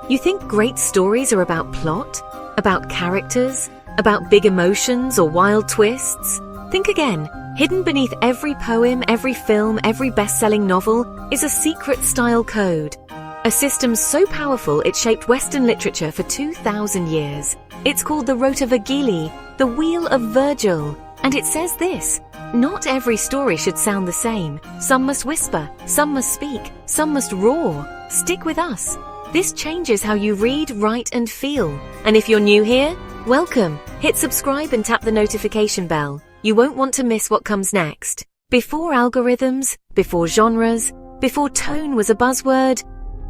You think great stories are about plot? About characters? About big emotions or wild twists? Think again. Hidden beneath every poem, every film, every best-selling novel is a secret style code. A system so powerful it shaped Western literature for 2,000 years. It's called the Rota Vergilii, the Wheel of Virgil. And it says this: not every story should sound the same. Some must whisper, some must speak, some must roar. Stick with us. This changes how you read, write, and feel. And if you're new here, welcome. Hit subscribe and tap the notification bell. You won't want to miss what comes next. Before algorithms, before genres, before tone was a buzzword,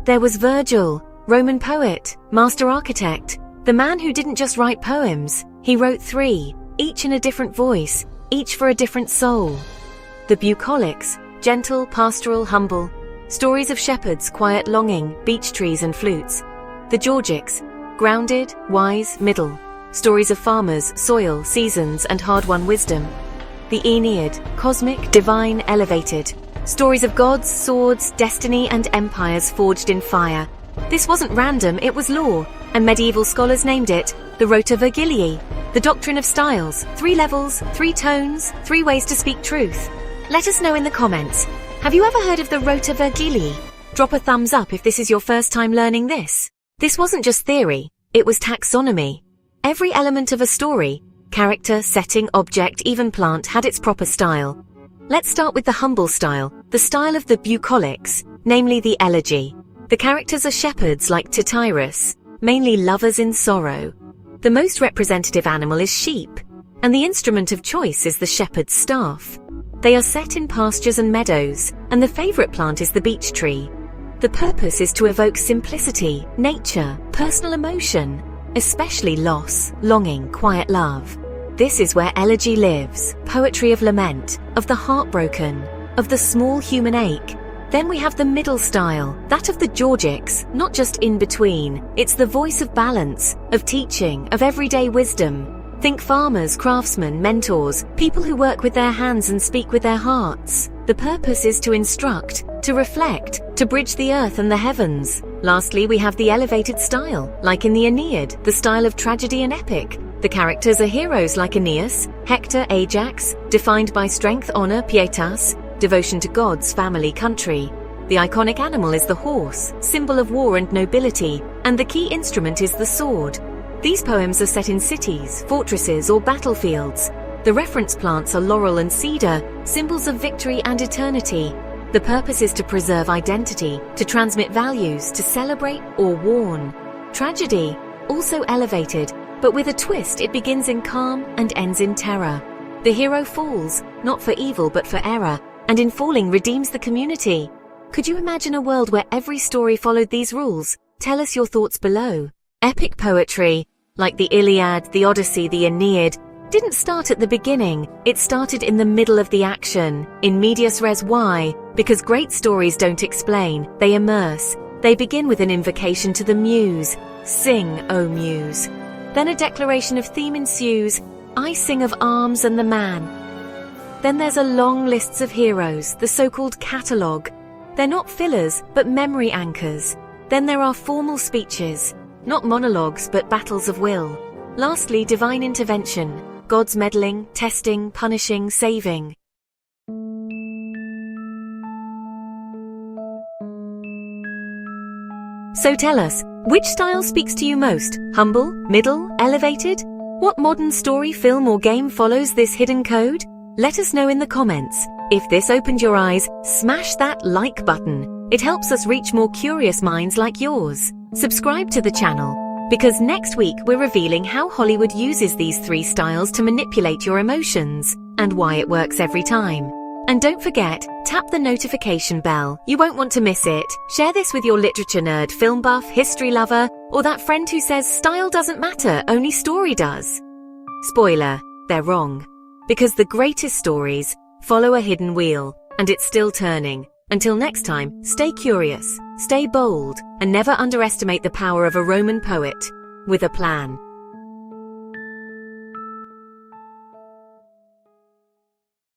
there was Virgil, Roman poet, master architect, the man who didn't just write poems. He wrote 3, each in a different voice, each for a different soul. The Bucolics, gentle, pastoral, humble, stories of shepherds, quiet longing, beech trees and flutes. The Georgics, grounded, wise, middle, stories of farmers, soil, seasons and hard-won wisdom. The Aeneid, cosmic, divine, elevated, stories of gods, swords, destiny and empires forged in fire. This wasn't random, it was law, and medieval scholars named it the Rota Vergilii, the doctrine of styles, 3 levels, 3 tones, 3 ways to speak truth. Let us know in the comments. Have you ever heard of the Rota Vergilii? Drop a thumbs up if this is your first time learning this. This wasn't just theory, it was taxonomy. Every element of a story, character, setting, object, even plant, had its proper style. Let's start with the humble style, the style of the Bucolics, namely the elegy. The characters are shepherds like Tityrus, mainly lovers in sorrow. The most representative animal is sheep, and the instrument of choice is the shepherd's staff. They are set in pastures and meadows, and the favorite plant is the beech tree. The purpose is to evoke simplicity, nature, personal emotion, especially loss, longing, quiet love. This is where elegy lives, poetry of lament, of the heartbroken, of the small human ache. Then we have the middle style, that of the Georgics, not just in between. It's the voice of balance, of teaching, of everyday wisdom. Think farmers, craftsmen, mentors, people who work with their hands and speak with their hearts. The purpose is to instruct, to reflect, to bridge the earth and the heavens. Lastly, we have the elevated style, like in the Aeneid, the style of tragedy and epic. The characters are heroes like Aeneas, Hector, Ajax, defined by strength, honor, pietas, devotion to gods, family, country. The iconic animal is the horse, symbol of war and nobility, and the key instrument is the sword. These poems are set in cities, fortresses, or battlefields. The reference plants are laurel and cedar, symbols of victory and eternity. The purpose is to preserve identity, to transmit values, to celebrate or warn. Tragedy, also elevated, but with a twist. It begins in calm and ends in terror. The hero falls, not for evil but for error, and in falling redeems the community. Could you imagine a world where every story followed these rules? Tell us your thoughts below. Epic poetry, like the Iliad, the Odyssey, the Aeneid, didn't start at the beginning. It started in the middle of the action, in medias res. Why? Because great stories don't explain, they immerse. They begin with an invocation to the muse. Sing, O muse. Then a declaration of theme ensues. I sing of arms and the man. Then there's a long list of heroes, the so-called catalogue. They're not fillers, but memory anchors. Then there are formal speeches, not monologues, but battles of will. Lastly, divine intervention, God's meddling, testing, punishing, saving. So tell us, which style speaks to you most? Humble, middle, elevated? What modern story, film or game follows this hidden code? Let us know in the comments. If this opened your eyes, smash that like button. It helps us reach more curious minds like yours. Subscribe to the channel, because next week we're revealing how Hollywood uses these 3 styles to manipulate your emotions, and why it works every time. And don't forget, tap the notification bell. You won't want to miss it. Share this with your literature nerd, film buff, history lover, or that friend who says style doesn't matter, only story does. Spoiler, they're wrong. Because the greatest stories follow a hidden wheel, and it's still turning. Until next time, stay curious, stay bold, and never underestimate the power of a Roman poet with a plan.